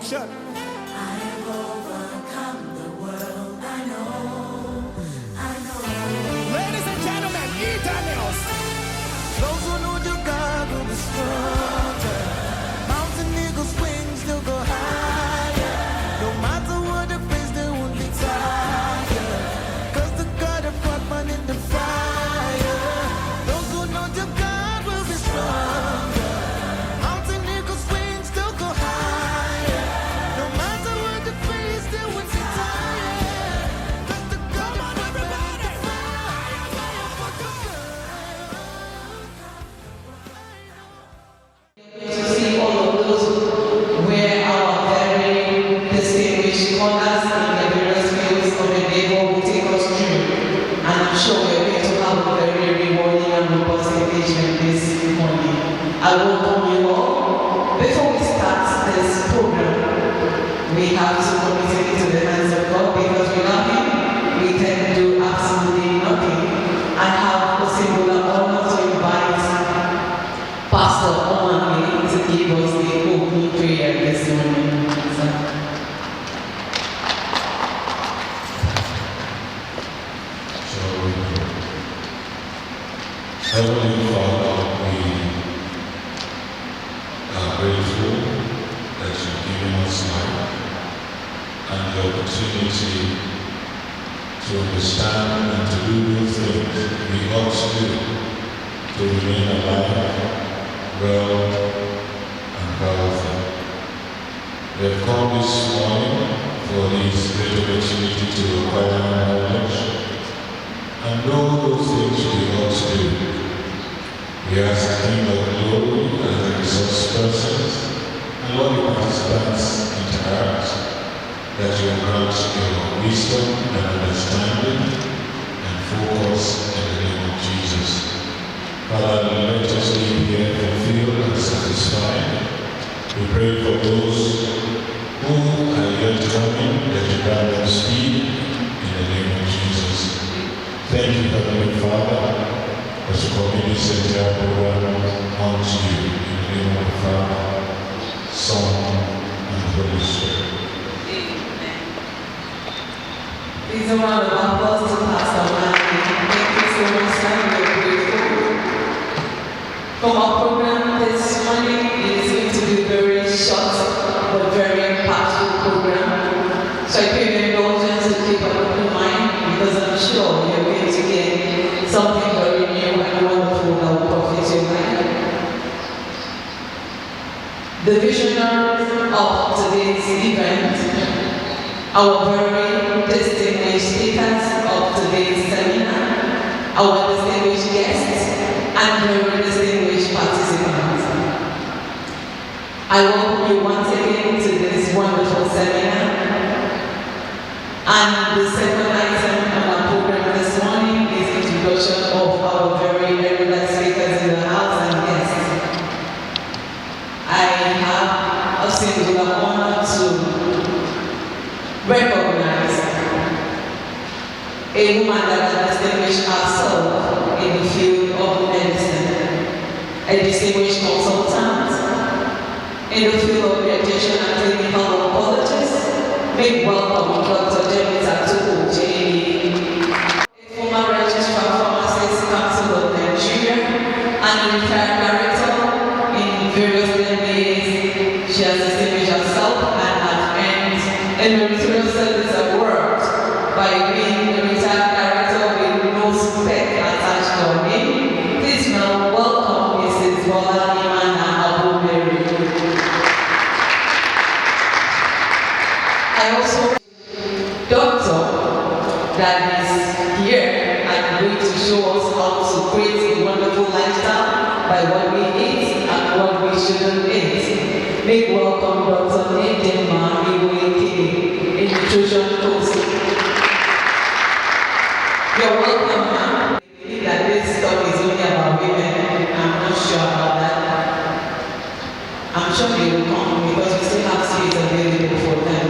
introduction. I've overcome the world, I know. Ladies and gentlemen, E. Daniels. Those who know your God will be stronger. Mountain eagles' wings, they'll go higher. No matter what the face, they won't be tired. Cause the God of Batman in the fire. Those who know your God will be stronger. Mountain eagles' wings, they'll go higher. No matter what the face, they won't be tired. Cause the God of Batman in the To see all of those where our very distinguished corners in the various fields of the labor will take us through. And I'm sure we're going to have a very rewarding and robust engagement this morning. I welcome you all. Before we start this program, we have to commit it to the hands of God, because without Him, we can do absolutely nothing. I have a singular honor to invite Pastor Omage to give us the opening prayer this morning. Shall we pray? Heavenly Father, we are grateful that you've given us life and the opportunity to understand and to do those things we ought to do to remain alive, well, and powerful. We have come this morning for this great opportunity to acquire knowledge and know those things we ought to do. We ask the King of Glory as the resource persons and all the participants interact, that you grant your wisdom and understanding and focus in the name of Jesus. Father, let us leave here fulfilled and satisfied. We pray for those who are yet coming, that you grant them speed in the name of Jesus. Thank you, Heavenly Father, as we commit this entire program unto you in the name of the Father, Son, and Holy Spirit. Amen. Please, a round of applause to Pastor Omage. Thank you so much, sir. We're grateful. From our program this morning, it is going to be a very short but very impactful program. So I pray your indulgence to keep an open mind, because I'm sure you're going to get something very new and wonderful that will profit your life. The visionaries of today's event, our very distinguished speakers of today's seminar, our distinguished guests, and very distinguished participants. I welcome you once again to this wonderful seminar. And the second item on our program this morning is introduction of our very regular speakers in the house and guests. I have a singular honor to recognize a woman that has distinguished herself in the field of medicine, a distinguished consultant in the field of radiation and clinical oncologist. Make welcome Dr. Tope Omage, a former registrar pharmacist council of Nigeria and a retired director in various MBAs. She has distinguished herself and has earned a meritorious service award by being a retired director with no spec attached to her name. Please now welcome Mrs. Bola Imana Abuberi. I also doctor that is here and going to show us how to create a wonderful lifestyle by what we eat and what we shouldn't eat. Make welcome Dr. Nedema Iweke, a nutrition coach. You're welcome, ma'am. I believe that this talk is only about women. I'm not sure about that. I'm sure they will come because we still have space available for them.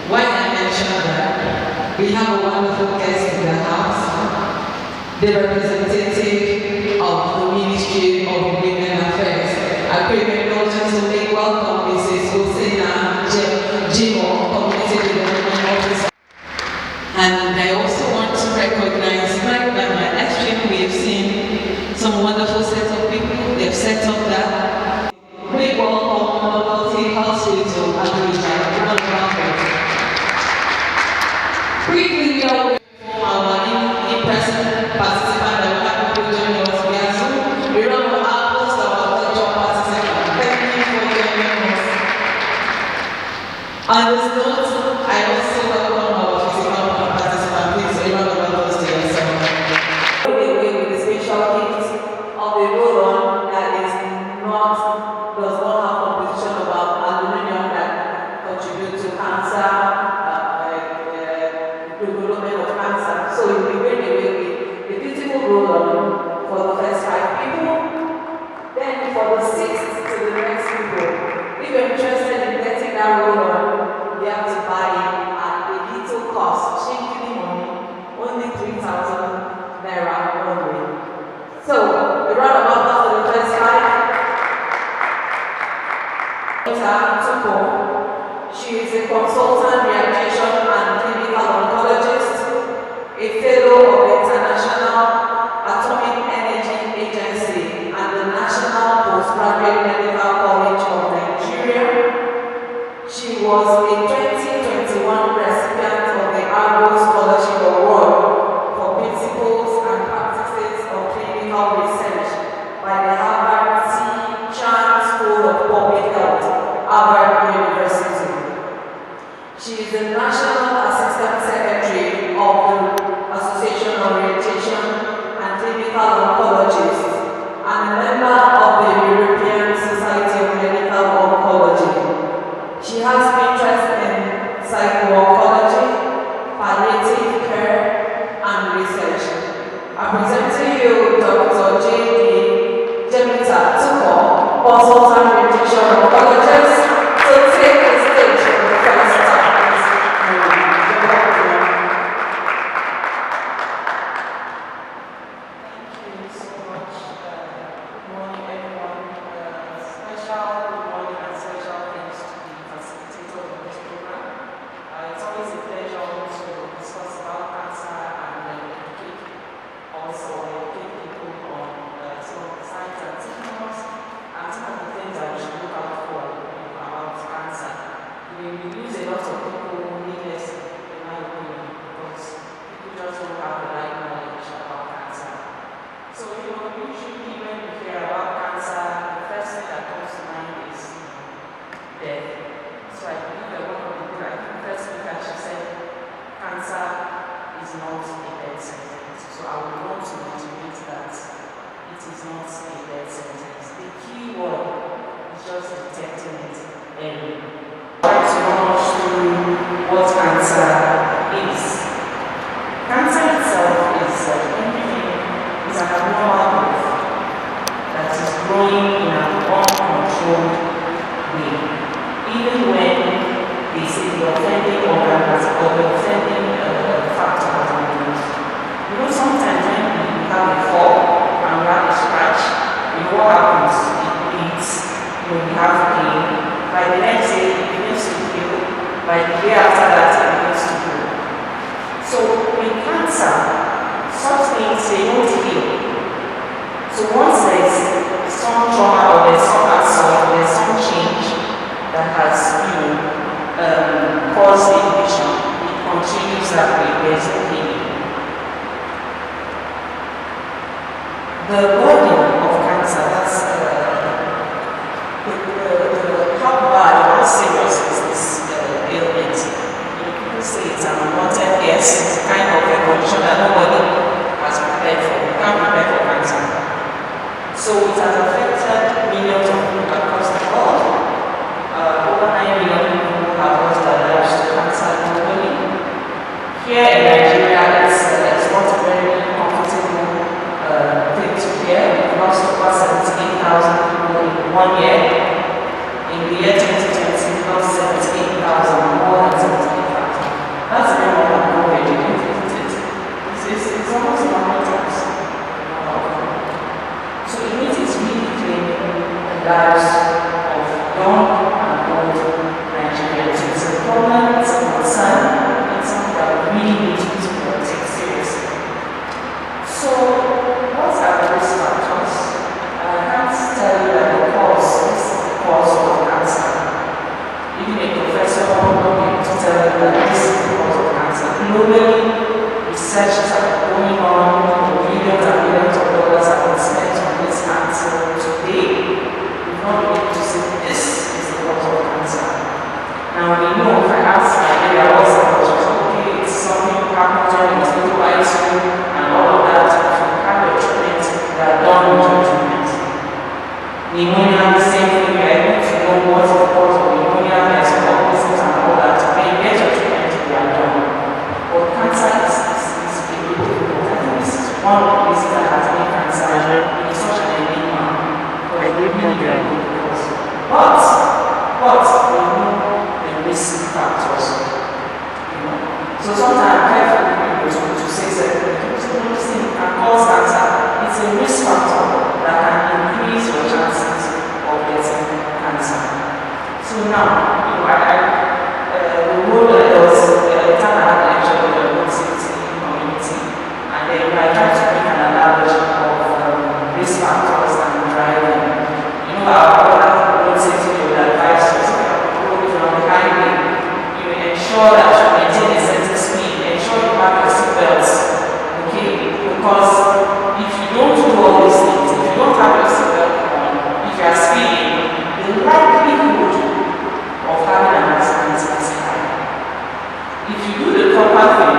Why I mention that, we have a wonderful guest in the house, the representative of the Ministry of Women Affairs. I pray your indulgence to make welcome Mrs. Osena Jem of that. Big welcome to Local Hospital Abuja. Quickly, we are waiting for our in-person participant that will have to join us via Zoom. We run our applause to our virtual participant. Thank you for joining us. On this note, I also welcome our physical participant. Please, a round of applause to yourself. Away with the special gift of the roll-on that does not have composition about aluminum that contribute to cancer, the development of cancer. So it will be going away with a beautiful roll-on for the first 5 people. Then for the 6th to the next people, if you're interested in getting that roll-on, you have to buy it at a little cost, shingly money, only 3,000 naira only. So, a round of applause for the first 5. Tope. She is a consultant rehabilitation and clinical oncologist, a fellow of the International Atomic Energy Agency and the National Postgraduate Medical College of Nigeria. She was a 2021 recipient of the Argo Scholarship Award for Principles and Practices of Clinical Research by the Harvard T. Chan School of Public Health, Harvard University. She is the National Assistant Secretary of the Association of Radiation and Clinical Oncologists and a member of the European Society of Medical Oncology. She has interest in psycho-oncology, palliative care, and research. I present to you Dr. J.D. Jemita Tuko, consultant radiation oncologist, to take the stage for the first time. Thank you so much. Good morning, everyone. Special good morning and special thanks to the facilitator of this program. It's always a pleasure to discuss about cancer and educate people on some of the signs and symptoms and some of the things that we should look out for about cancer. We lose a lot of people needlessly, in my opinion, because people just don't have the right knowledge about cancer. So, usually when we hear about cancer, the first thing that comes to mind is death. So I believe that one of the people, I think the first speaker, she said, cancer is not a death sentence. So I would want to motivate that it is not a death sentence. The key word is just detecting it early. I would like to run us through what cancer is. Cancer itself is an abnormal growth that is growing in an uncontrolled way. Even when they say the offending organ has or the offending factor has been removed. Sometimes when we have a fall and we have a scratch, what happens? It bleeds, we have pain. By the next day, it begins to heal. By the day after that, it begins to heal. So with cancer, such things they don't heal. So once there is some trauma or there's some assault, there's some change that has caused the condition, it continues that way. There's no healing. The burden of cancer, that's how bad, how serious is this ailment? People say it's an unwanted guess, it's kind of a condition that nobody has prepared for. We can't prepare for cancer. So it has affected millions of people across the world. Over 9 million people have lost their lives to cancer globally. Here in Nigeria, it's not a very comfortable thing to hear. We've lost over 78,000 people in 1 year. In the year 2020, we lost 78,000, more than 78,000. That's a more than COVID, isn't it? It's almost 100 times. So it means it's really claiming the lives of young and old Nigerians. It's a problem, it's a concern, it's something that we really need to take seriously. So what are those factors? I can't tell you that not be able to say this is the cause of cancer. Now we know if I ask maybe I was okay, it's something happens when the mosquito bites you and all of that. If you have your treatment, they are done with your treatment. Pneumonia, the same thing, we are able to know what is the cause of pneumonia, there are some organisms and all that. When you get your treatment, they are done. But cancer is really difficult. I think this is one of the reasons that has made cancer in such an enigma. But we know the risk factors. So sometimes I'm careful to say certain things. This thing can cause cancer. It's a risk factor that can increase your chances of getting cancer. So now, the role there was a time I had a lecture with the road safety community, and then I tried to make an analogy of risk factors and driving. Our road safety will advise you if you're on the highway, you ensure that you maintain a certain speed, ensure you have your seatbelts, okay? Because if you don't do all these things, if you don't have your seatbelt on, if you are speeding, the likelihood of having an accident is high. If you do the proper thing,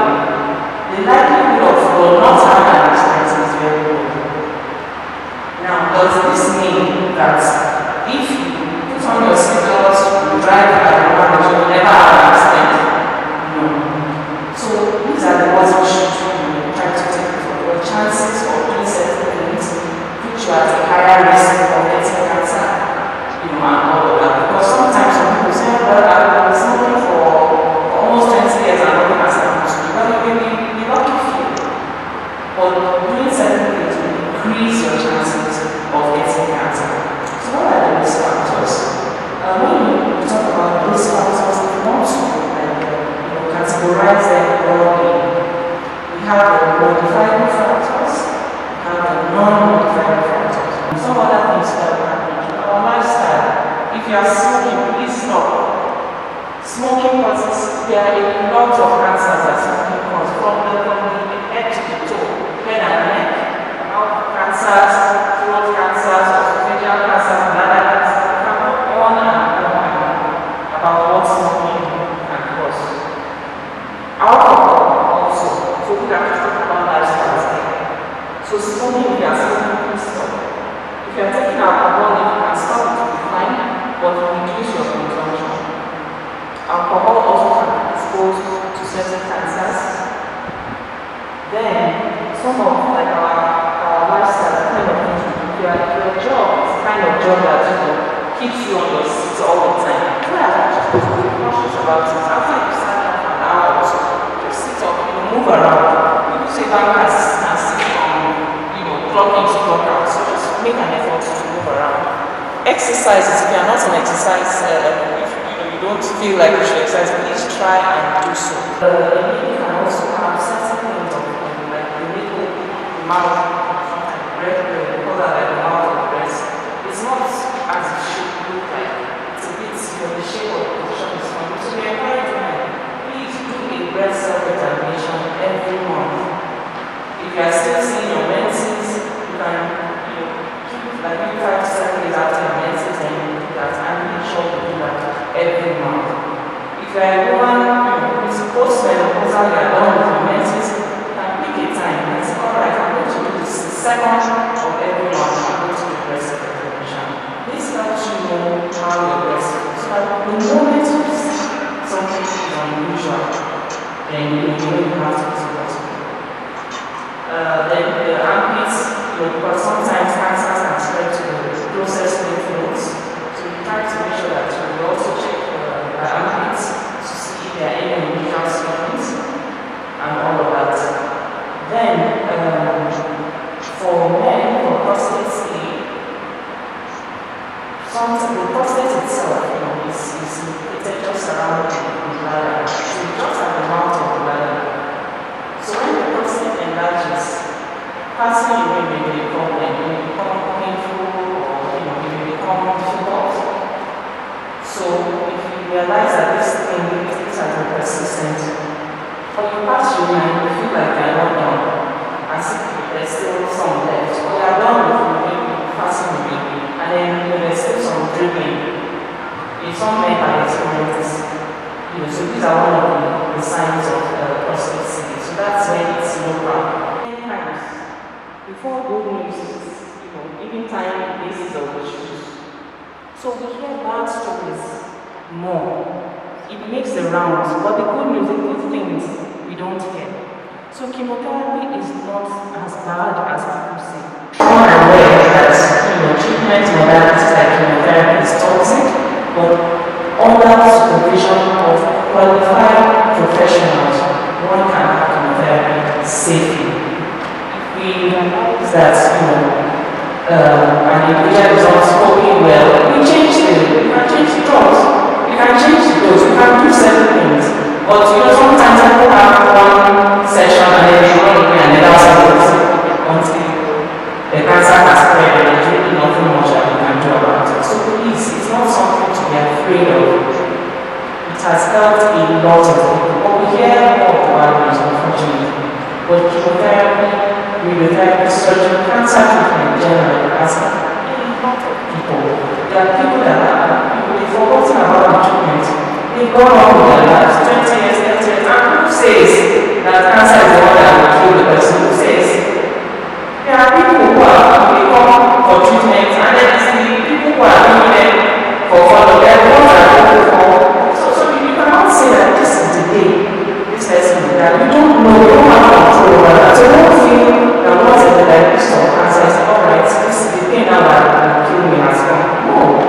the likelihood of not having an accident is very low. Now, does this mean that if you put on your seatbelt, you drive by the road, you will never have an accident? No. So these are the ones you should try to take for your chances of doing certain things, put you at a higher risk of getting cancer, and all of that. Because sometimes some people say, well, I've been smoking for almost 20 years and nothing has happened to me. Well, you may be lucky few. But doing certain things will increase your chances of getting cancer. So what are the risk factors? When we talk about risk factors, we want to categorize them broadly. We have the modifiable factors, we have the non-modifiable factors. Some other things that happen. Our lifestyle. If you are smoking, please stop. Smoking causes, there are a lot of cancers that smoking causes, from the head to the toe, head and neck, mouth cancers, throat cancers, esophageal cancers, bladder cancers, on and on about what smoking can cause. Alcohol also, so we have to talk about lifestyles there. So smoking, if you are smoking, please stop. If you are taking alcohol, if you can stop it, will be fine, but reduce your consumption. Alcohol also can be exposed to certain cancers. Then, some of our lifestyle kind of things, your job is the kind of job that keeps you on your seat all the time. Why are you supposed to be cautious about it? After you stand up an hour or so, just sit up, move around. People say bankers can sit on, clock in, clock out. So just make an effort to move around. Exercises, if you are not an exercise, if you don't feel like you should exercise, please try and do so. You can also have certain things of like the nipple, the mouth, red, because of the mouth of the breast. It's not as it should look like. It's a bit, the shape of the position is funny. So we encourage women, please do a breast self-examination every month. If you are still seeing your menses, you can keep like maybe 5 to 7 days after your menses and you do that, and make sure you do that every month. If you are a woman, who is post-menopausal, you are done with your menses, you can pick a time and say, alright, I'm going to do this the second of every month, I'm going to do breast examination. This helps you know how your breast is. So that the moment you see something is unusual, then you know you have to do that. Then the armpits, because sometimes cancers can spread to the closest lymph nodes. So you try to make sure that you also check the armpits to see if there are any unusual swellings and all of that. Then, for men, for prostate, the prostate itself, is located just around the bladder. So it just at the mouth of the bladder. So when the prostate enlarges, passing away may be a problem, it may become painful or it may become difficult. So if you realize that this has been persistent, or you pass your mind, you feel like you're not done, and see there's still some left, or you're done with maybe passing away, and And then there's still some dribbling. If some men have experienced, so these are one of the signs of prostate disease. So that's when it's local. Many times, before good news, even time basis of issues. So we hear bad stories more. It makes the rounds, but the good news, the good things, we don't hear. So chemotherapy is not as bad as people say. I'm aware that treatment modalities like chemotherapy is toxic, but under supervision of qualified professionals, one can have chemotherapy safely. If we realize that an individual is not coping well, we can change the drugs, we can change the dose, we can do certain things. But sometimes people have one session and then they run away and then that's until the cancer has spread and there's really nothing much that we can do about it. So please, it's not something to be afraid of. It has helped a lot of people. But we hear more about it, unfortunately. But chemotherapy, radiotherapy, surgery, cancer treatment in general has helped a lot of people. There are people that they've forgotten about the treatment. They've gone on with their lives, 20 years, 30 years. And who says that cancer is the one that will kill the person? Who says? There are people who they come for treatment and then the people who are doing them for follow. They are the ones that go for. So you cannot say that this is the day this person will die. You don't know, you don't have control over that. So don't feel that once in the diagnosis of cancer is alright, this is the thing now that will kill me has come. No.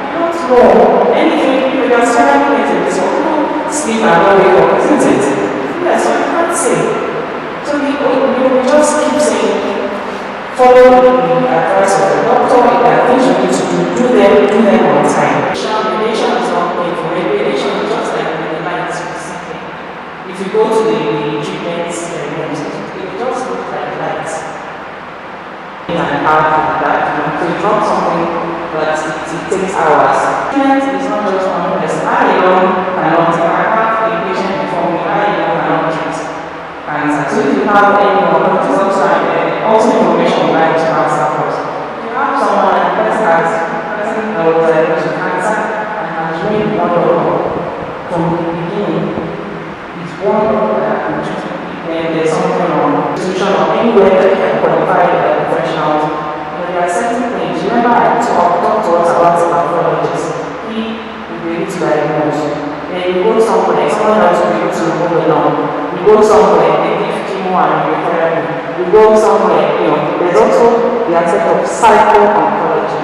You don't know. Anything, there are so many things in this world. Sleep and not wake up, isn't it? Yeah, so you can't say. So you just keep saying, follow the advice of the doctor. If there are things you need to do them on time. Radiation is not painful. Radiation is just like the lights you see. If you go to the treatment rooms, it just looks like lights. And out of that, so it's not something that it takes hours. Treatment is not just one person. I cannot take. I have a patient before me. I cannot treat cancer. So if you have any more, it's also information online to answer first. If you have someone that was diagnosed with cancer and has really wonderful from the beginning, it's wonderful that then there's something on institution or anywhere that you can qualify professionals. There are certain things. Remember I talked to us about the pathologist. He will be able to diagnose. Then you go somewhere, someone else will be able to move along. You go somewhere, they give chemo and radiotherapy. You go somewhere, there's also the aspect of psycho-oncology.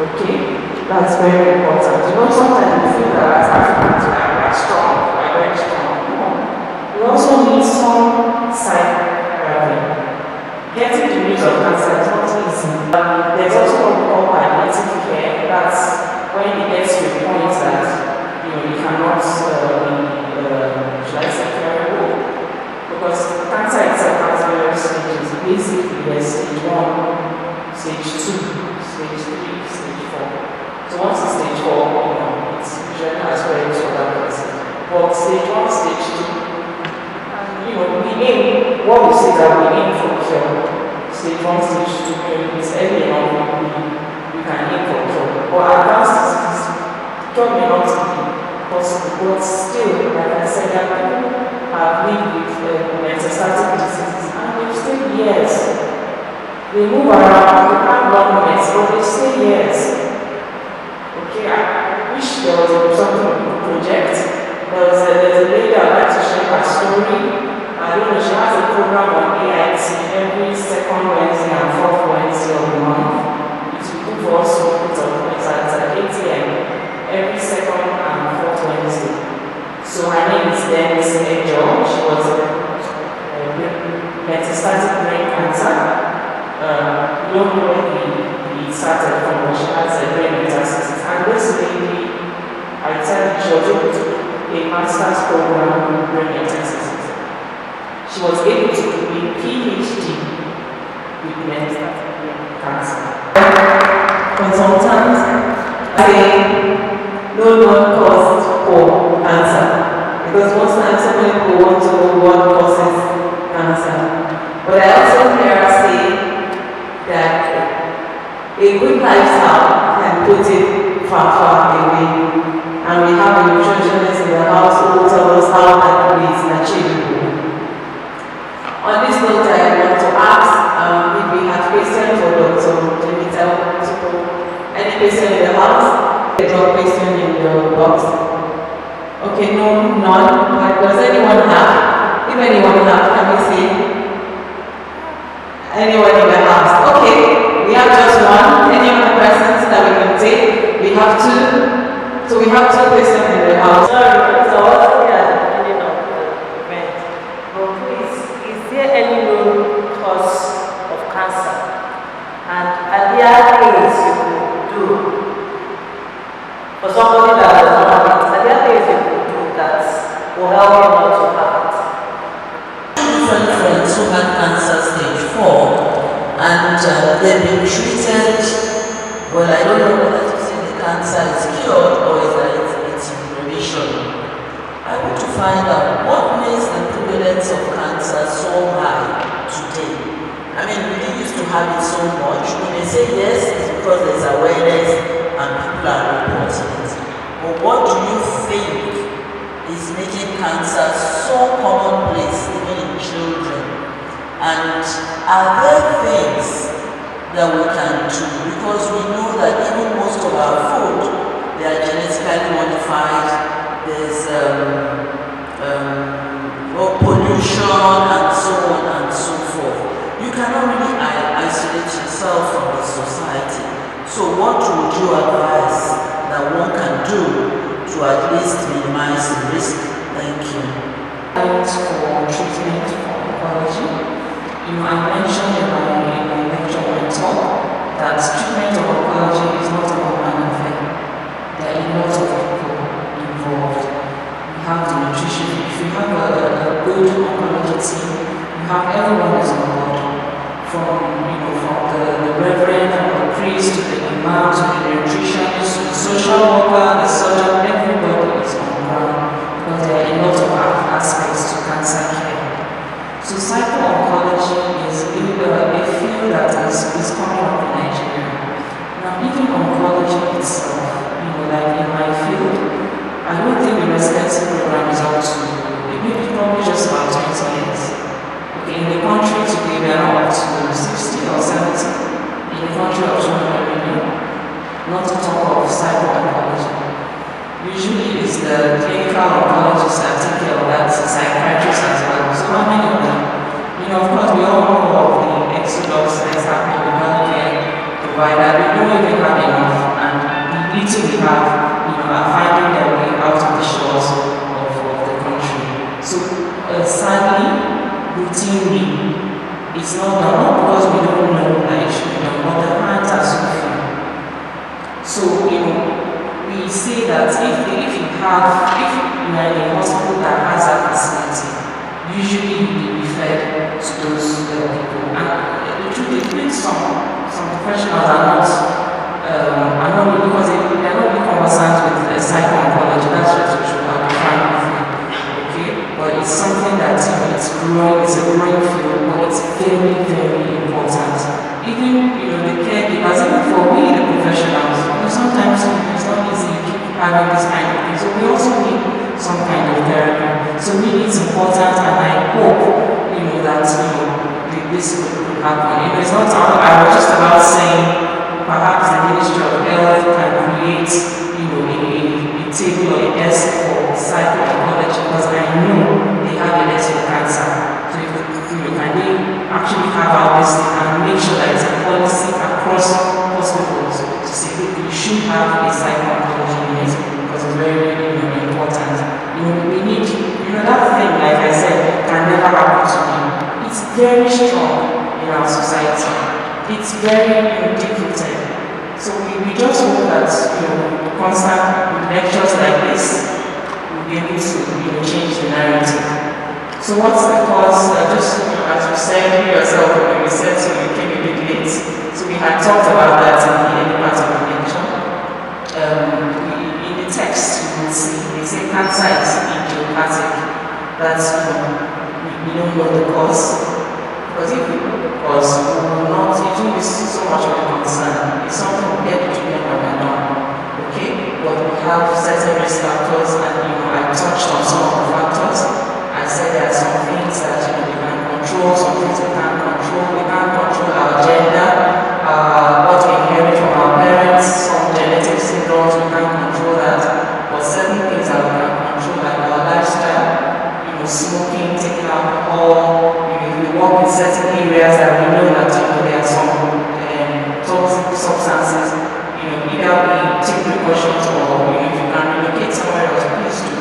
Okay? That's very important. Sometimes we feel that as Africans, we are strong, we are very strong. No. We also need some psychotherapy. Getting the news of cancer is not easy. There's also what we call palliative care. That's when it gets to a point that you cannot be, should I say, curable. Because cancer itself has various stages. Basically, there's stage 1, stage 2, stage 3, stage 4. So once it's stage 4, it's usually as well as for that person. But stage 1, stage 2, we aim, what we say that we aim for cure. Stage 1, stage 2, it's early enough, we can aim for cure. But advanced disease, cure may not be possible, but still, like I said, there are people who have lived with metastatic diseases and they've stayed years. They move around, they have long meds, but they stay years. Okay, I wish there was something we could project. There's a lady I'd like to share her story. I don't know, she has a program on AIT every second Wednesday and fourth Wednesday of the month. It's good for us to put up, it's at 8 a.m. every second and fourth Wednesday. So her name is Dennis Ejo. She was metastatic brain cancer. We don't know where it started from, but she has a brain metastasis. And this lady, I tell you, she was able to do a master's program in brain metastasis. She was able to do a PhD with metastatic brain cancer. Consultants say no cost for cancer. Because most times so many people want to know what causes cancer. But I also hear her say that a good lifestyle far away. And we have a nutritionist in the house who will tell us how that is achievable. On this note, I want to ask if we have questions for Dr. Tomaville. Any question in the house? Drop question in the box. Okay, no, none. But does anyone have? If anyone have, can we see? Anyone in the house? Okay, we have just one. Any other persons that we can take? We have two. So we have two questions in the house. Sorry, so I was looking at the beginning of the event. But please, is there any known cause of cancer? And are there things you could do for somebody that does not have it? Are there things you could do that will help you not to have it? Different friends who had cancer stage 4 and they've been treated. Well, I don't know whether to say the cancer is cured or is that it's in remission. I want to find out what makes the prevalence of cancer so high today. I mean, we didn't used to have it so much. When they say yes, it's because there's awareness and people are reporting it. But what do you think is making cancer so commonplace even in children? And are there things that we can do? Because we know that even most of our food, they are genetically modified. There's pollution and so on and so forth. You cannot really isolate yourself from the society. So what would you advise that one can do to at least minimize the risk? Thank you. Thanks for treatment for oncology. I mentioned in my lecture when I talk that treatment of oncology is not a one-man affair. There are a lot of people involved. We have the nutrition. If you have a good oncology team, you have everyone is on board. From the reverend, from the priest, to the imam, to the nutritionist, to the social worker, the surgeon, everybody is on board because there are a lot of aspects to cancer care. So psycho-oncology is a field that is coming up in Nigeria. Now, even oncology itself, like in my field, I don't think the residency program is up to maybe probably just about 20 years. Okay, in the country today, we are up to 60 or 70. In the country of 200 million, not to talk of psycho-oncology. Usually it's the clinical oncologists that take care of that, psychiatrists as well. So how many of them? Of course, we all know of the exodus that is happening with healthcare provider. We don't even have enough, and the little we have, are finding their way out of the shores of the country. So sadly, routinely, it's not done, not because we don't know that it should be done, but the hands are so few. So, we say that if you are in a hospital that has a facility, usually you will be referred to those people. And the truth is, some professionals are not really, because they are not really conversant with psycho-oncology. That's just what you have to find with me. Okay? But it's something that it's growing, it's a growing field, but it's very, very important. Even the caregivers, even for we the professionals, sometimes it's not easy to keep having this kind of thing. So we also need some kind of therapy. So really it's important, and I hope that this could happen. It's not all, I was just about saying perhaps the Ministry of Health can create a table or a desk for psycho-oncology, because I know they have a desk for cancer. So can they actually have our this and make sure that it's a policy across hospitals to say, look, we should have a psycho-oncology unit because it's very, very important. We need, that thing, like I said, can never happen to me. It's very strong in our society. It's very deep-rooted. So we just hope that, constant lectures like this will be able to, change the narrative. So what's the cause? Just, as you said, you yourself, when we said so, you came a bit late. So we had talked about that in the early part of the lecture. In the text, you will see, they say cancer is idiopathic. That's, we don't know the cause. Because if we know the cause, we will not, it won't be so much of a concern. It's something we get to be on and on. Okay? certain risk factors, and I touched on some of the factors. I said there are some things that we can control, some things we can't control. We can't control our gender, what we inherit from our parents, some genetic syndromes, we can't control that. But certain things that we can control, like our lifestyle, smoking, taking alcohol, if we work in certain areas that we know that there are some toxic substances, either we take precautions or if you can relocate somewhere else, please do.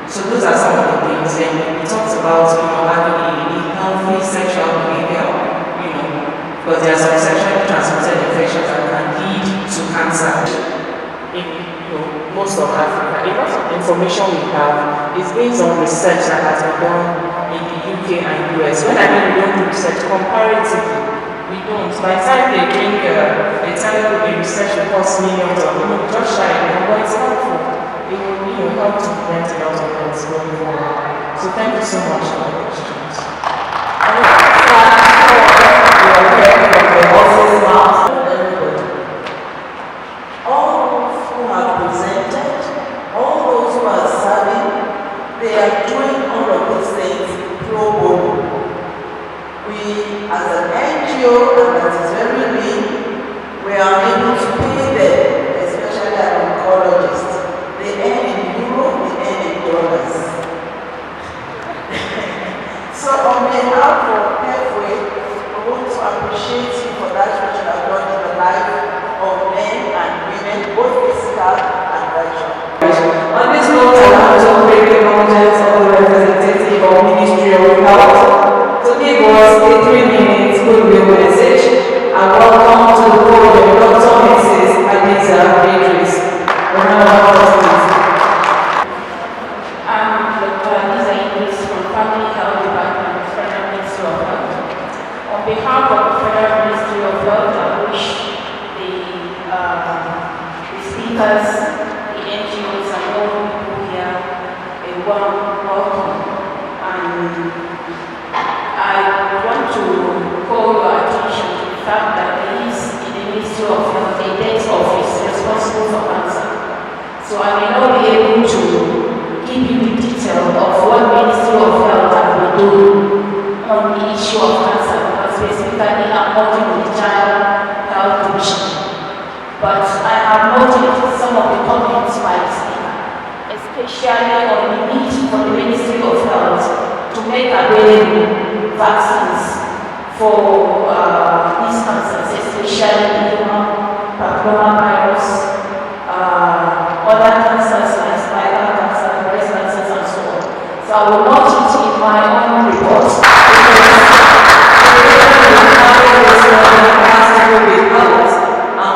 So those are some of the things. And it talks about having a healthy sexual behavior, because there are some sexually transmitted infections that can lead to cancer. In most of Africa, a lot of information we have is based on research that has been done in the UK and US. When I mean we don't do research, comparatively, we don't. By the time they bring a time the research will cost millions of just shy of, but it's helpful. It will help to prevent a lot of things going forward. So thank you so much for the questions. They are doing all of these things pro bono. We, as an NGO, and that is very lean, we are able to pay them, especially our oncologists. They earn in euro, they earn in dollars. So on behalf of HEFWAYE, we want to appreciate you for that which you have done in the life of men and women, both physical and virtual. On this note, I want to break the conscience of the representative of Ministry of Health to give us a 3-minute goodwill message and welcome to the podium Dr. Mrs. Adisa Idris. I'm Dr. Adisa Idris from Family Health Department, Federal Ministry of Health. On behalf of the Federal Ministry of Health, I wish the speakers, the NGOs, and all people here a warm welcome. And I want to call your attention to the fact that there is in the Ministry of Health a desk office responsible for cancer. So I may not be able to give you the detail of what Ministry of Health will do on the issue of cancer, because specifically I'm working with the Child Health Division. But I have noted some of the comments might speak, especially on the need for the Ministry of Health to make available vaccines for these cancers, especially the human papillomavirus, other cancers like spinal cancer, breast cancers, and so on. So I will note it in my own report.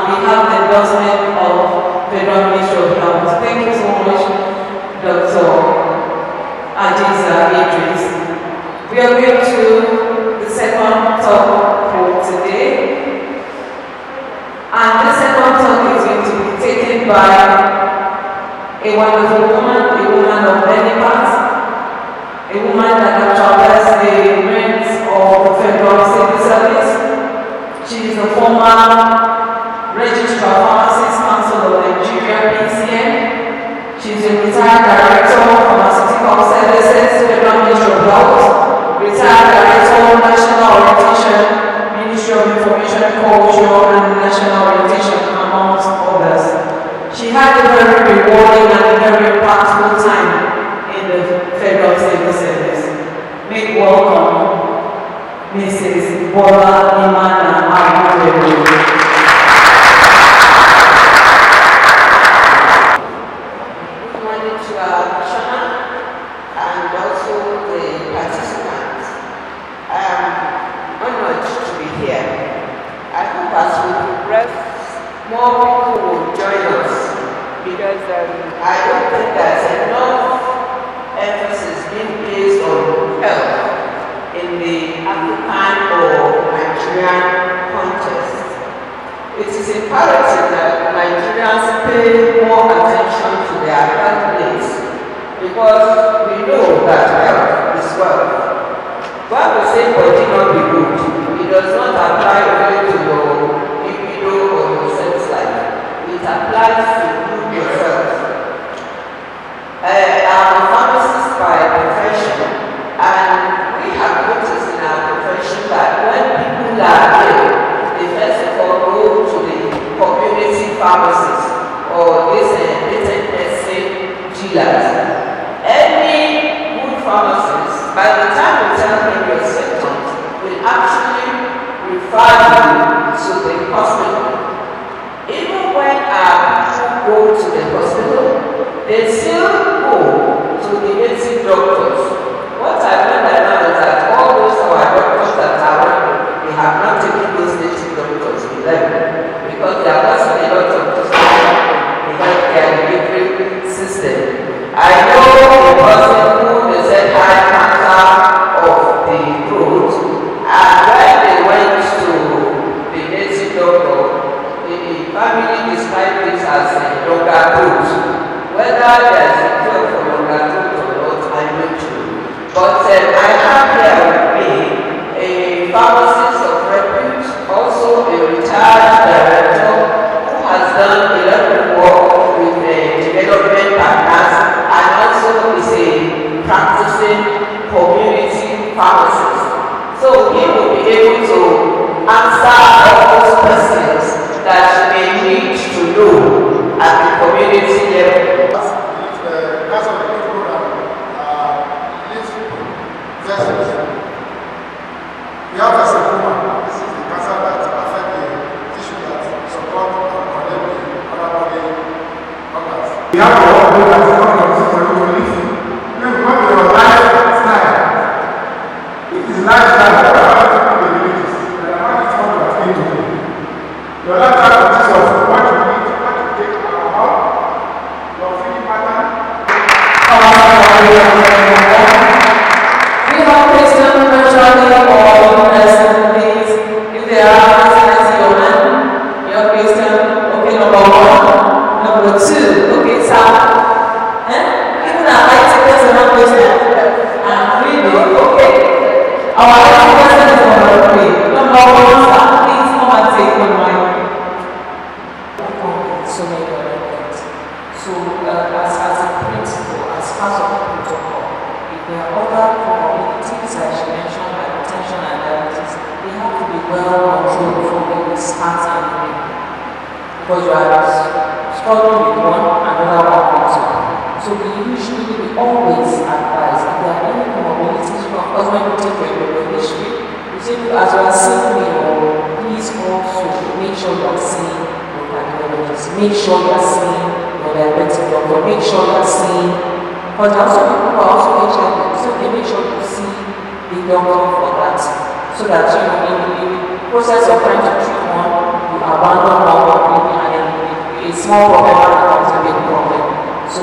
We have the endorsement of the Ministry of Health. Thank you so much, Dr. Adisa Idris. We are going to the second talk for today. And the second talk is going to be taken by a wonderful woman, a woman of many parts, a woman that travels the ranks of the Federal Civil Service. She is the former Registrar Pharmacist Council of Nigeria, PCN. She is a retired Director of Pharmaceutical Services, Federal Ministry of Health, retired Director, National Orientation, Ministry of Information and Culture, and National Orientation, amongst others. She had a very rewarding and very impactful time in the Federal Civil Service. Make welcome Mrs. Bola Imana Aguero. More people will join us because I don't think there's enough emphasis being placed on health in the African or Nigerian context. It is imperative that Nigerians pay more attention to their health needs because we know that health is wealth. When we say body not be good, it does not apply only to your libido or your sex life. It applies to you yourself. dealers. Any good pharmacist, by the time you tell him your symptoms, will actually refer you to the hospital. Even when people go to the hospital, they still go to the native doctors. What I learned now is that all those our doctors that are working, they have not taken those native doctors with them because they are not a lot of the healthcare delivery system. I know a person who they said had cancer of the throat, and when they went to the native doctor, the family described this as a longer throat. Whether there is a cure for longer throat or not, I'm not sure. But I have here with me a pharmacist of repute, also a retired director who has done a lot of work with development partners and also is a practicing community pharmacist. So he will be able to answer all those questions that you may need to know at the community level. We have a sarcoma. This is the cancer that affects the tissue that support and connect the other body organs. We have a lot of people that is not for you to live. Then we want your lifestyle. It is lifestyle. What about people in the villages? And I want it to explain to you. Your lifestyle consists of what you eat, what you take alcohol, your feeding pattern. We have Christian virtually or person, please. If there are listeners, your man, you're Christian. Okay, number one. Number two, okay, so, even our IT person are Christian. And really, okay. Our IT person is number three. Number one, sir, please come and take my mind. So many other things. So, as a principle, as part of the protocol, if there are other comorbidities, as you mentioned, like hypertension and diabetes, they have to be well controlled before we start anything. Because you are struggling with one, another one comes up. So we always advise if there are any comorbidities, of course, when you take your history, you say, as you are seeing me, please also make sure you are seeing your cardiologist, make sure you are seeing your diabetic doctor, make sure you are seeing. But also people who are also HIV, so they make sure you see the doctor for that. So that in the process of trying to treat one, you abandon one completely and then a small problem becomes a big problem. So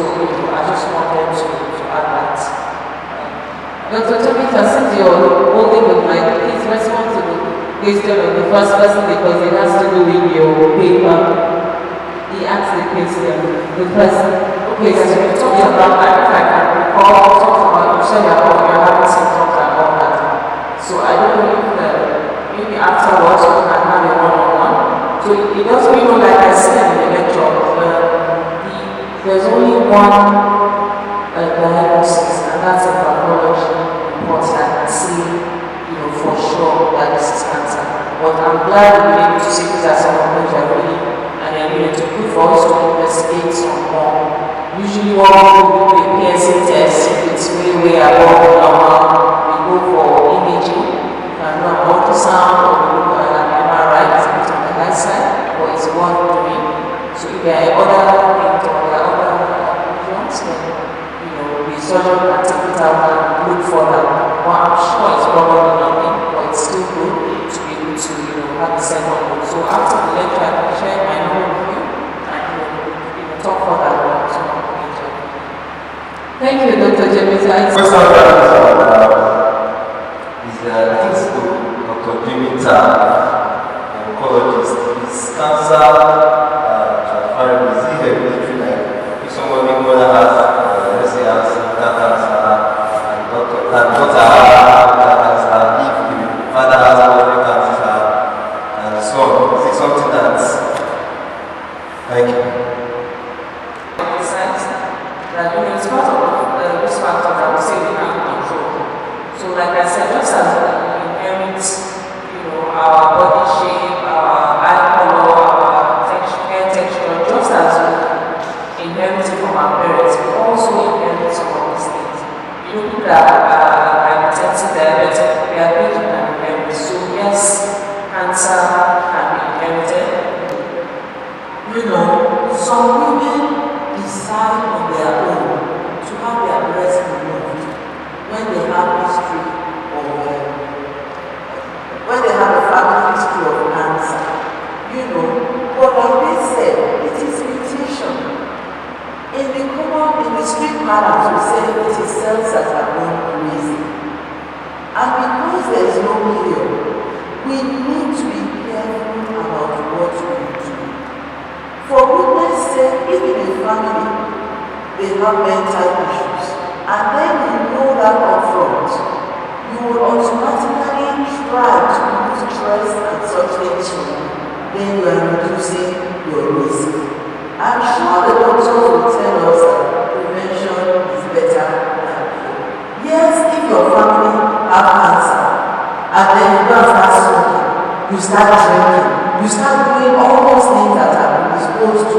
I just wanted to add that. Dr. Tope, since you're holding the mic, please respond to the question of the first person because it has to do with your paper. He asked the question, the person. Okay, so we talked about that. If I can recall, talked about you said you're having symptoms and all that. So I don't know if maybe afterwards we can have a one-on-one. So it does mean, like I said in the lecture, there's only one diagnosis, and that's a pathology report that can say, for sure that this is cancer. But I'm glad we're able to see these are some of them are really, and they're to put for us to investigate some more. Usually what we do with PSA test, if it's way above the normal, we go for imaging, and do an ultrasound or we look at an MRI, it's a bit on the high side, but it's worth doing. So if there are other things or there are other regions, then the surgeon can take it out and look for that. Well, I'm sure it's probably nothing, but it's still good to be able to have the second look. So after the lecture, I can share my number with you and talk further about it. Thank you, Dr. Jemita. First of all, is Dr. Jemita, oncologist. Is cancer transferable? Is it hereditary? Like if somebody mother has, let's say, has cancer, and daughter has cancer, if the father has prostate cancer, and so on. Is it something that's? Thank you. That it's part of the risk factor that we say we can control. So like I said, just as we inherit, our body shape, our eye color, our hair texture, just as we inherit it from our parents, we also are hypertensive, diabetic, we are big and inherited. So yes, cancer can be inherited. You know, some women decide on their own to have their breast removed when they have history of when they have a family history of cancer. You know, but like they said, it is mutation. In the street parlance, we say it is cells that are going crazy. And because there is no cure, we need to be careful about what we do. For goodness sake, if in a family they have mental issues, and then you know that up front, you will automatically try to use stress and such things from you. Then you are reducing your risk. I'm sure the doctors will tell us that prevention is better than cure. Yes, if your family have cancer, and then you go and start smoking, you start drinking, you start doing all those things that are predisposed to,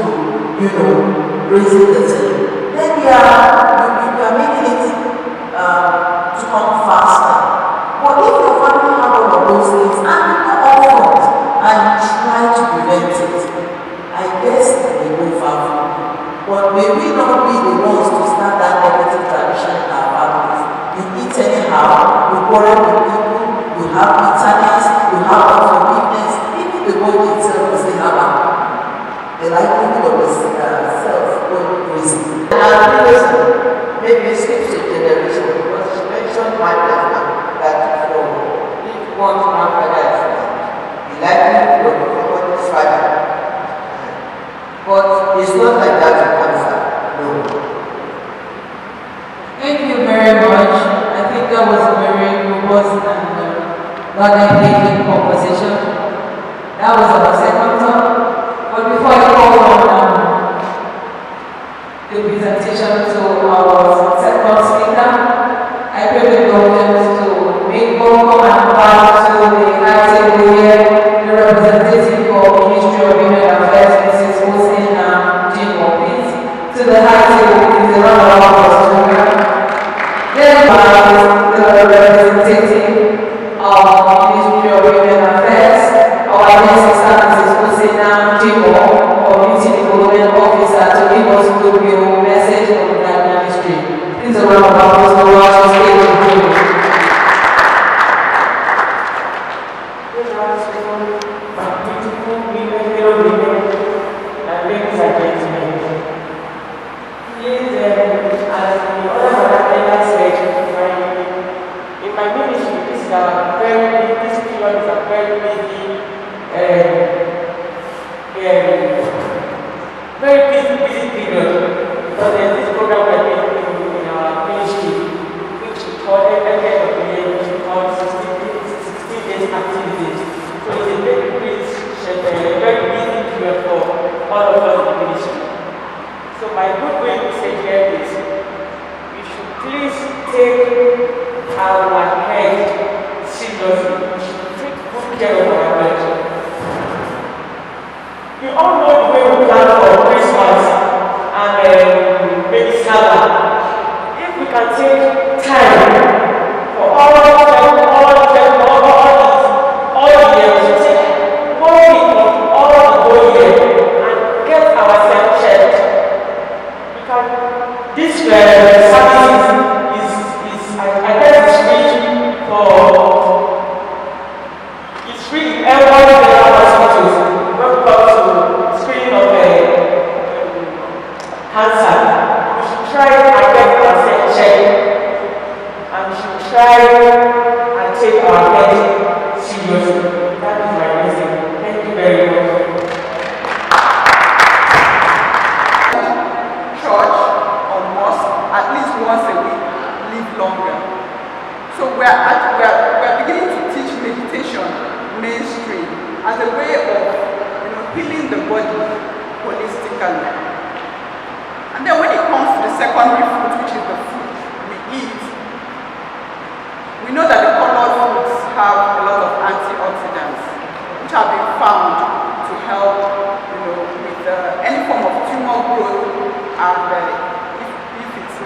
you know, raising the thing, then you are making it to come faster. But if your family have all of those things, and you know all front, and you try to prevent it, I guess they go far from you. But may we not be the ones to start that negative tradition in our families. You eat anyhow, you quarrel with people, you have bitterness, you have unforgiveness. Even the body itself will say, the likelihood of the self going crazy. And listen, maybe it skips a generation because she mentioned one time that for if one's grandfather is dead, the likelihood of somebody's father. But it's not like that in cancer. No. Thank you very much. I think that was a very robust and non-engaging conversation. That was our second talk. But before I call on the presentation to our second speaker, I pray the government to make welcome and back to the high table here, the representative of the Ministry of Women Affairs, Mrs. to the high table is the round of applause to her. Then the representative of the Ministry of Women Affairs, our next sister, Mrs. Hosina Jimo, Community Development Officer, to give us a good message from that ministry. Please a round of applause to watch the stage of Jimo.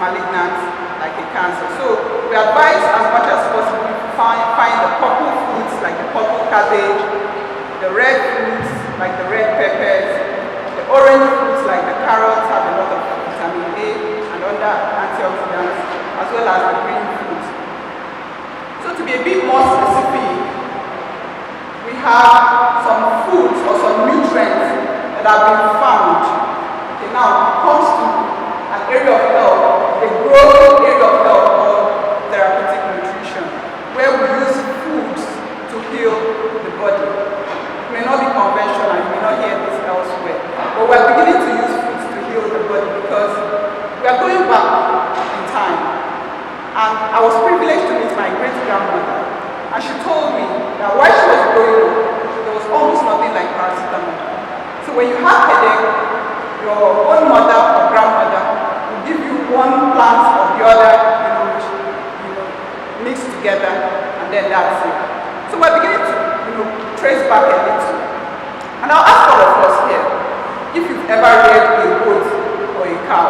Malignant, like like a cancer. So we advise as much as possible to find the purple fruits like the purple cabbage, the red fruits like the red peppers, the orange fruits like the carrots have a lot of vitamin A and other antioxidants, as well as the green fruits. So to be a bit more specific, we have some foods or some nutrients that have been found. Okay, now it comes to an area of health, a growing area of health called therapeutic nutrition, where we use foods to heal the body. It may not be conventional, you may not hear this elsewhere, but we're beginning to use foods to heal the body because we are going back in time. And I was privileged to meet my great-grandmother, and she told me that while she was growing up, there was almost nothing like paracetamol. So when you have headache, your own mother or grandmother will give you one plant or the other, which, mixed together, and then that's it. So we're beginning to, trace back a little. And I'll ask all of us here, if you've ever reared a goat or a cow.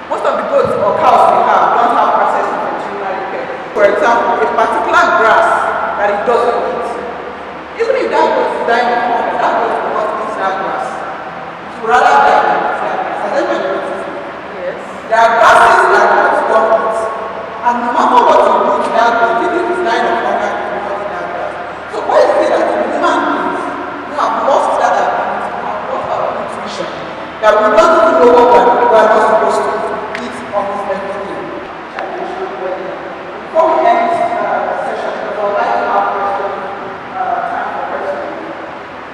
Most of the goats or cows we have don't have access to veterinary care. For example, a particular grass that it doesn't eat. Even if that goat is dying of hunger, that goat will not eat that grass. It would rather die than eat that grass. Has anybody noticed it? Yes. There are grasses that goats don't eat. And no matter what you do to that goat, even if it's dying of hunger, it will not eat that grass. So why is it that in human beings, we have lost that ability, we have lost our intuition, that we don't even know what we're not supposed to eat almost everything? Before we end this session, because I would like to have time for questions.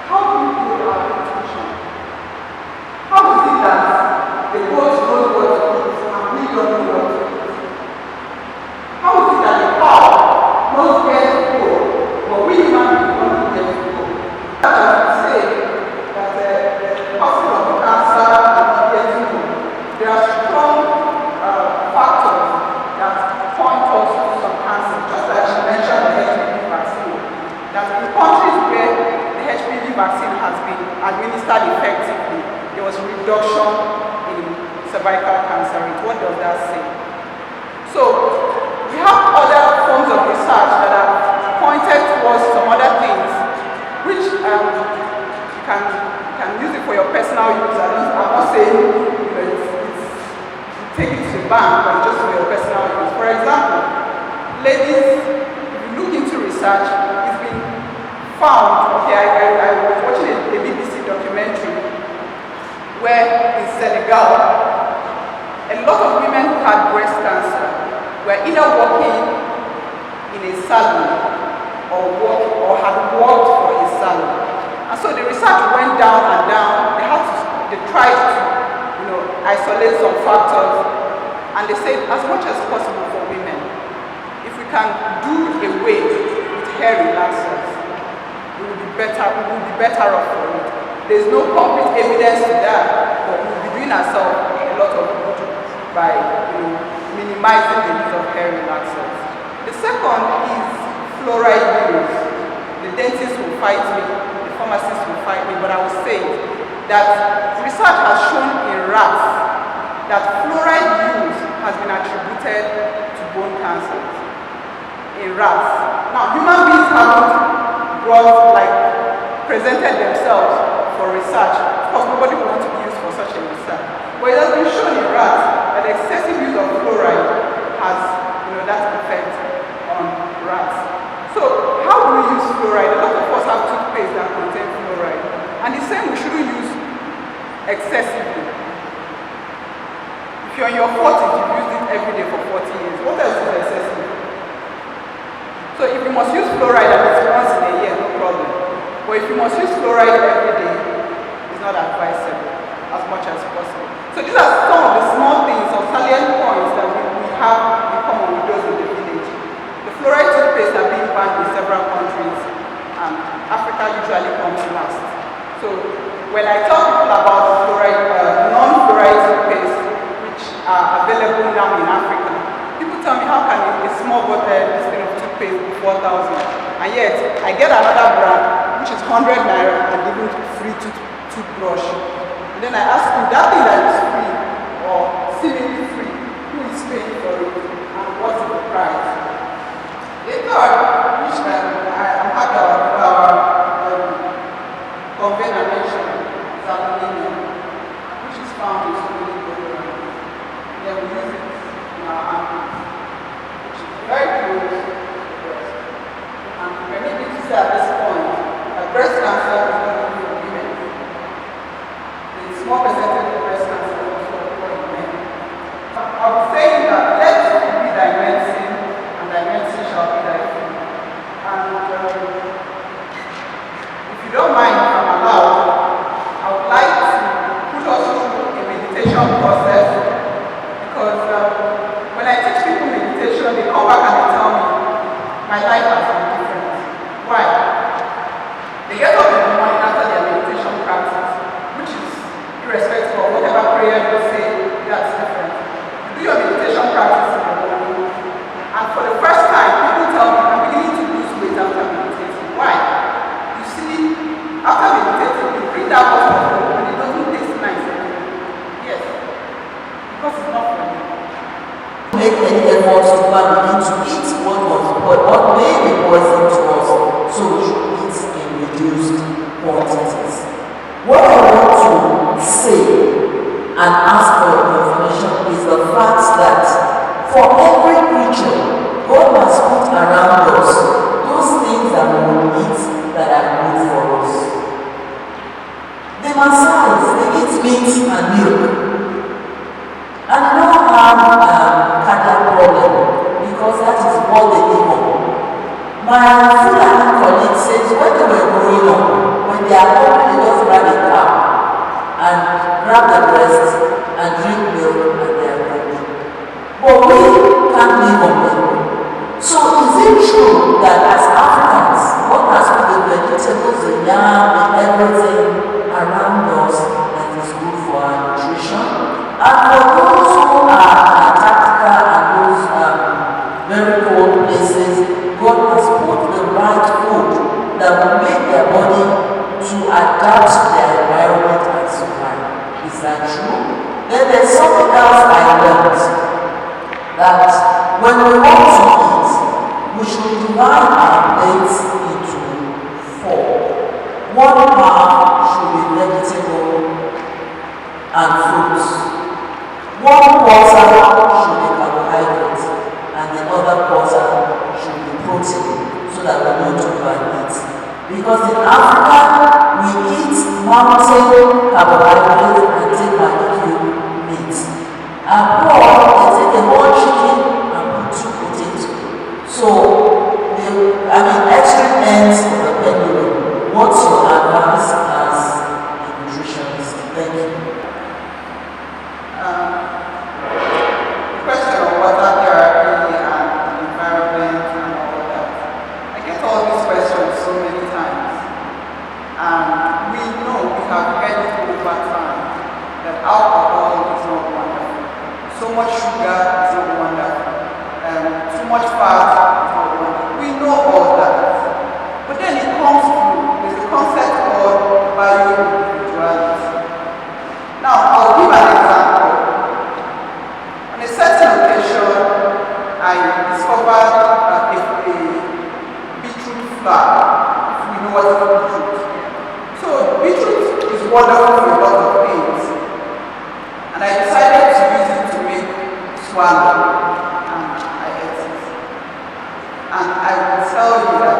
How do you build our intuition? How is it that the goat knows what to eat and we don't know what to eat? How is it that the cow knows where to go, but we human beings don't know where to go? That doesn't say that the causes of the cancer are not yet known. There are strong factors that point us to some cancer, just like she mentioned the HPV vaccine. That in countries where the HPV vaccine has been administered effectively, there was a reduction in cervical cancer rate. What does that say? So we have other forms of research that have pointed towards some other things, which you can use it for your personal use. I'm not saying take it to the bank, but just for your personal use. For example, ladies, if you look into research, it's been found, okay, I was watching a BBC documentary where in Senegal, a lot of women who had breast cancer were either working in a salon or had worked for a salon. And so the research went down and down. They tried to isolate some factors, and they said as much as possible for women, if we can do away with hair relaxers, we will be better off for it. There's no concrete evidence to that, but we'll be doing ourselves a lot of good by minimizing the use of hair relaxers. The second is fluoride use. The dentist will fight me, the pharmacist will fight me, but I will say that research has shown in rats that fluoride use has been attributed to bone cancers in rats. Now, human beings haven't presented themselves for research. Of course, nobody will want to be used for such a research. But it has been shown in rats that excessive use of fluoride has that effect on rats. So, how do we use fluoride? A lot of us have toothpaste that contain fluoride. And the same, we shouldn't use excessively. If you're in your 40s, you've used it every day for 40 years. What else is excessive? So if you must use fluoride at least once in a year, no problem. But if you must use fluoride every day, it's not advisable as much as possible. So these are some of the small things or salient points that we have in common with those in the village. The fluoride toothpaste are being banned in several countries, and Africa usually comes last. So when I tell people about non-fluoride toothpaste, which are available now in Africa, people tell me, how can a small bottle of toothpaste be 4,000? And yet, I get another brand, which is 100 naira and even free toothbrush. And then I ask you, that thing that is free or seemingly free, who is paying found is really good. Then we use it in our armpits, which is very good to the breast. And permit me to say at this point that breast cancer is not only for women. The small percentage of breast cancer is also occur in men. I was saying that let's be thy medicine, and thy medicine shall be thy food. And if you don't mind, if I'm allowed, I would like to put us through a meditation process, because when I teach people meditation, they come back and they tell me, my life has been different. Why? They get up in the morning after their meditation practice, which is irrespective of whatever prayer you say, that's different. You do your meditation practice in the morning, and for the first time, people tell me, I'm beginning to lose weight after meditating. Why? You see, after meditating, you bring that bottle of food and it doesn't taste nice anymore. Yes, because it's not for you. Make any efforts to begin to eat what may be poison to us, so we should eat in reduced quantities. What I want to say and ask for your information is the fact that for every creature, God has put around us those things that we will eat that are good for us. The Maasais, they eat meat and milk. And they don't have cardiac problem because that is what they live on. My Fulani colleague says when they were growing up, when they are hungry, they just grab a cow and grab the breast and drink milk and they are ready. But we can't live on milk. So is it true that as Africans, God has put the vegetables, the yam, and everything around us that is good for our nutrition? And for those who are in Antarctica and those very cold places, God has put the right food that will make their body to adapt to their environment and survive. Is that true? Then there's something else I learned, that when we want to eat, we should divide our plates into 4. 1 half should be vegetable and fruits. 1 quarter should be carbohydrates, and the other quarter should be protein, so that we don't overeat. Because in Africa, we eat mountain carbohydrates and take barbecue meat. Abroad, they take a whole chicken and put 2 potatoes. So, extreme ends of the pendulum. What's your advice as a nutritionist? Thank you. The question of water therapy and environment and all that. I get all these questions so many times. And we know, we have heard it over time, that alcohol is not wonderful. So much sugar is not wonderful. Too much fat is not wonderful. We know all that. But then it comes through. There's a concept called bioindividuality. Now, I'll give an example. On a certain occasion, I discovered a beetroot flour, if we know what is beetroot. So beetroot is wonderful for a lot of things. And I decided to use it to make swallow, and I ate it. And I will tell you that,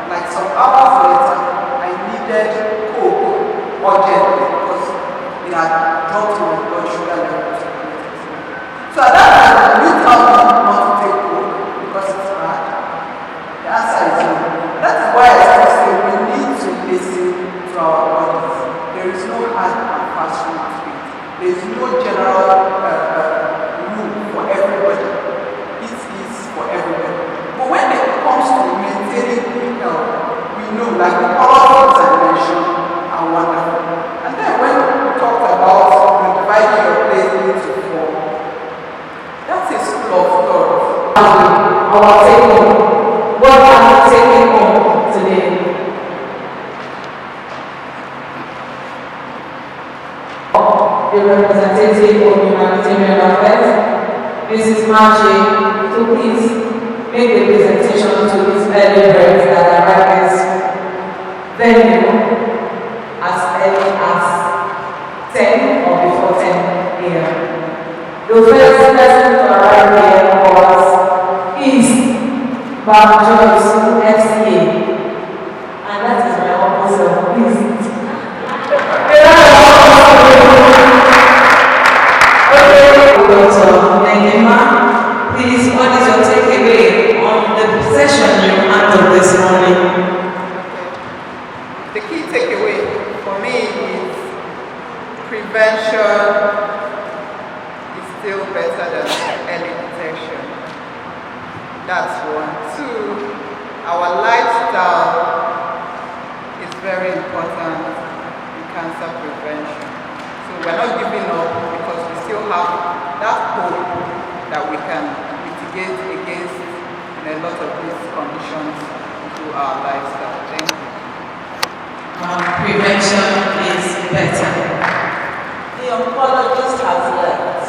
like some hours later, I needed Coke urgently because it had dropped my blood sugar level. So at that time, you tell me not to take Coke because it's bad. The answer is no. That is why I still say we need to listen to our bodies. There is no hard and fast rule to it. There is no general rule for everybody. It is for everybody. But when it comes to maintaining good health, we know like the power things I mentioned are wonderful. And then when we talked about dividing your plate into 4, that's a school of thought. Our take home. What are you taking home today? The representative of Humanitarian Affairs, Mrs. Machi, to please make the presentation to these early birds that arrive at venue as early as 10 or before 10. Joyce, FCA, and that is my humble self. Please. Dr. Negema, please, what is your takeaway on the session you handled this morning? The key takeaway for me is prevention is still better than early detection. That's one. Two, our lifestyle is very important in cancer prevention. So we're not giving up because we still have that hope that we can mitigate against a lot of these conditions through our lifestyle. Thank you. Prevention is better. The oncologist has left,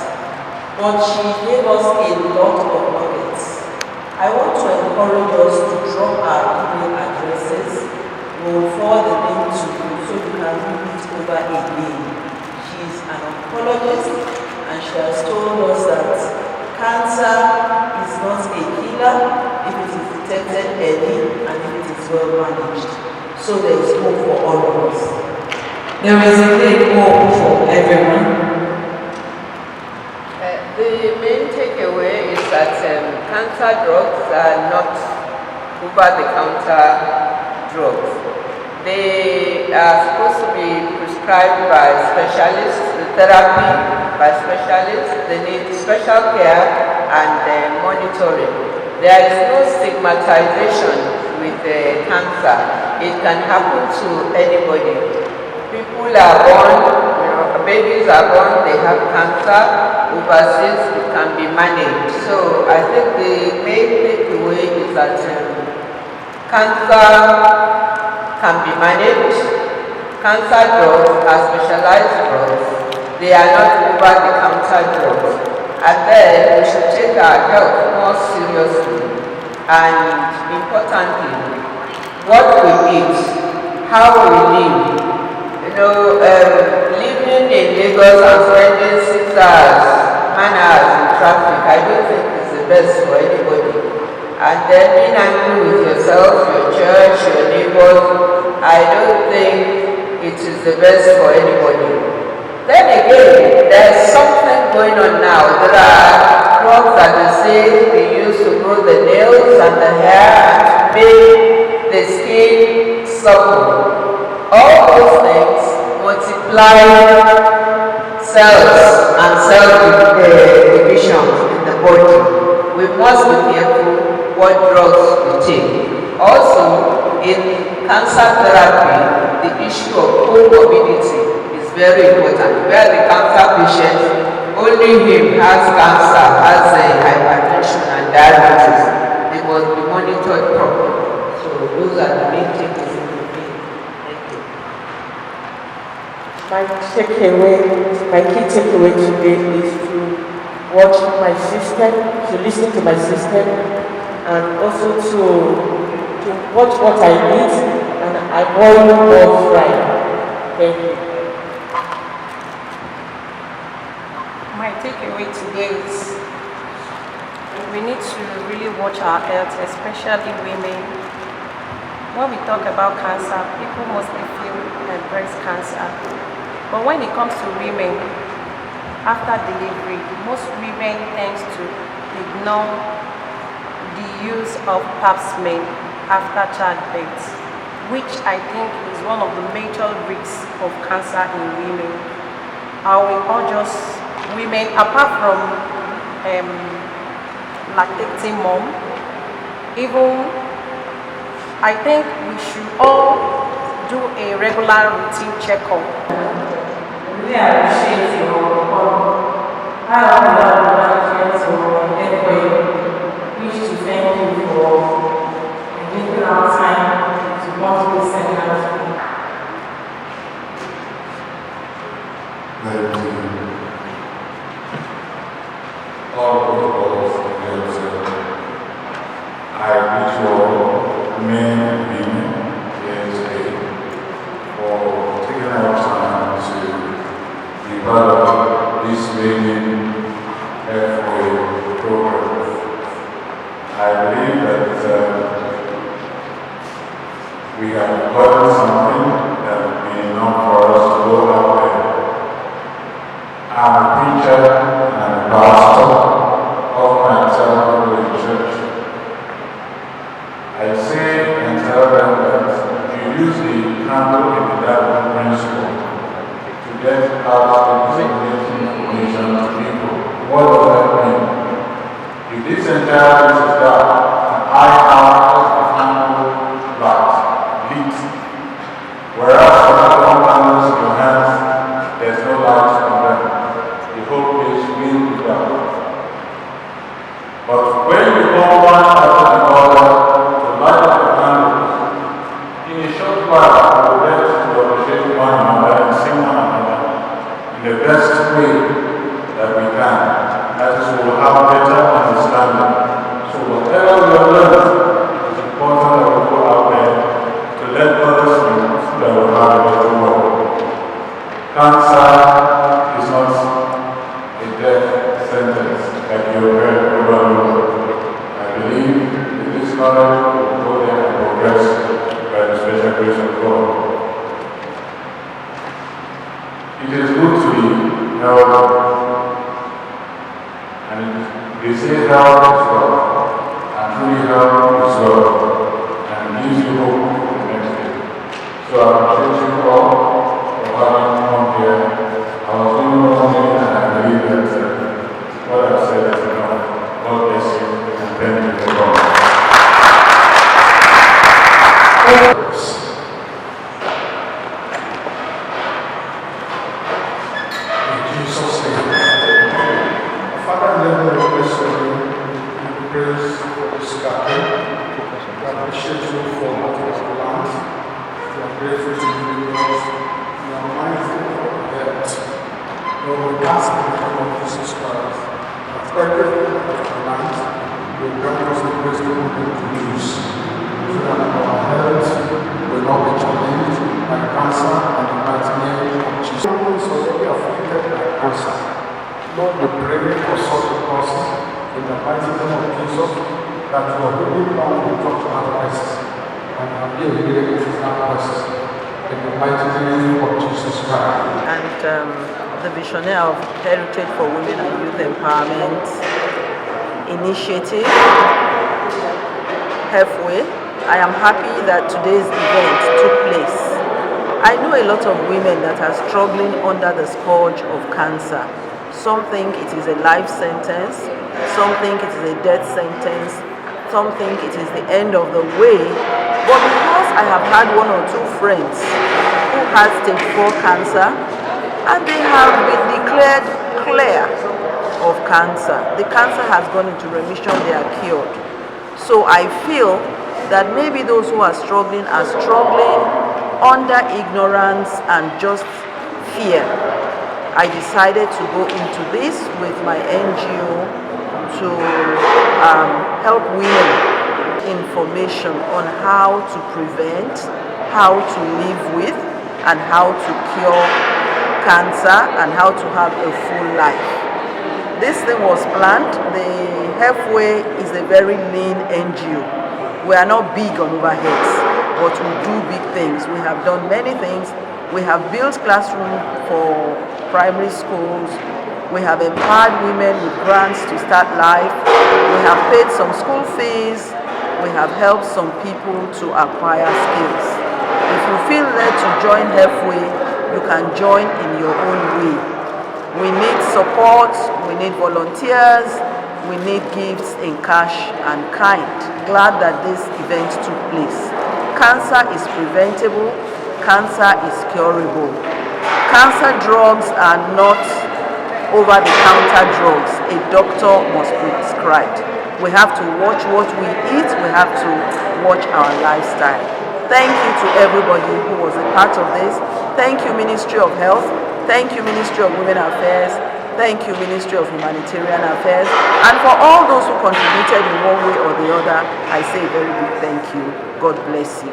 but she gave us a lot of nuggets. I want to encourage us to drop our email addresses. We'll forward the link to you so you can read it over again. She's an oncologist and she has told us that cancer is not a killer if it is detected early and if it is well managed. So there is hope for all of us. There is a great hope for everyone. The main takeaway is that cancer drugs are not over-the-counter drugs. They are supposed to be prescribed by specialists, the therapy by specialists. They need special care and monitoring. There is no stigmatization with cancer. It can happen to anybody. People are born, babies are born, they have cancer. Overseas, it can be managed. So I think the main takeaway is that cancer can be managed. Cancer drugs are specialized drugs. They are not over-the-counter drugs. And then we should take our health more seriously. And importantly, what we eat, how we live. Living in Lagos and spending 6 hours, man hours in traffic, I don't think it's the best for anybody. And then being angry with yourself, your church, your neighbors, I don't think it is the best for anybody. Then again, there's something going on now. There are crops that they say they use to grow the nails and the hair and to make the skin supple. All those things multiply cells and cell division in the body. We must be careful what drugs we take. Also, in cancer therapy, the issue of comorbidity is very important. Where the cancer patient, only him has cancer, has hypertension and diabetes. They must be monitored properly. So those are the main things. My key takeaway today is to watch my system, to listen to my system, and also to watch what I eat and avoid more frying. Thank you. My takeaway today is we need to really watch our health, especially women. When we talk about cancer, people mostly feel breast cancer. But when it comes to women, after delivery, most women tend to ignore the use of pap smear after childbirth, which I think is one of the major risks of cancer in women. I will urge us women, apart from lactating mom, even I think we should all do a regular routine checkup. We appreciate your how management or HEFWAYE wish to thank you for giving our time to multiple seminars. Thank you. All protocols and observed. I wish you all, men and women, here today, for taking our time to be part of this maiden HEFWAYE program. I believe that we have gotten something that will be enough for us to go out there. I'm a preacher and a pastor of myself in the church. I say and tell them that you use the candle in the dark principle to get out the information to people. What does that mean? If this entire place is dark, and I have the candle light, lit, whereas for that one candles in your hands, there's no light on them. The whole place will be dark. But when you go one after the other to light up the candles, in a short while, you will get to appreciate one another and sing one another in the best way that we can. That is, we will have better understanding. So whatever we have learned, it's important that we go out there to let others know that we have a better world. Cancer is not a death sentence like you heard over and over. I believe in this knowledge we will go there and progress by the special grace of God. It is good to be healthy. And they say health is wealth, and truly health is wealth, and it gives you hope for the next day. So I appreciate you all for having come here. I was doing one thing, and I believe that what I've said is enough. God bless you, and thank you for coming. In Jesus' name. Father, in the name of bless you, we praise for this gathering. We appreciate you for what you have planned. We are grateful to you because you are mindful of our health. Lord, we ask in the name of Jesus Christ that everything that you have planned will grant us the grace to be able to use, so that our health will not be challenged by cancer and the mighty name of Jesus. Someone is already afflicted by cancer. Lord, we pray for such a person in the mighty name of Jesus that you are really bound to talk to our rest and be a healing to that person in the mighty name of Jesus Christ. And the visionary of Heritage for Women and Youth Empowerment Initiative, HEFWAYE. I am happy that today's event took place. I know a lot of women that are struggling under the scourge of cancer. Some think it is a life sentence, some think it is a death sentence, some think it is the end of the way. But because I have had one or two friends who had stage 4 cancer and they have been declared clear of cancer, the cancer has gone into remission, they are cured. So I feel that maybe those who are struggling under ignorance and just fear. I decided to go into this with my NGO to help women information on how to prevent, how to live with, and how to cure cancer, and how to have a full life. This thing was planned. The HEFWAYE is a very lean NGO. We are not big on overheads, but we do big things. We have done many things. We have built classrooms for primary schools. We have empowered women with grants to start life. We have paid some school fees. We have helped some people to acquire skills. If you feel led to join HEFWAYE, you can join in your own way. We need support, we need volunteers, we need gifts in cash and kind. Glad that this event took place. Cancer is preventable, cancer is curable. Cancer drugs are not over-the-counter drugs. A doctor must prescribe. We have to watch what we eat, we have to watch our lifestyle. Thank you to everybody who was a part of this. Thank you, Ministry of Health. Thank you, Ministry of Women Affairs. Thank you, Ministry of Humanitarian Affairs. And for all those who contributed in one way or the other, I say a very big thank you. God bless you.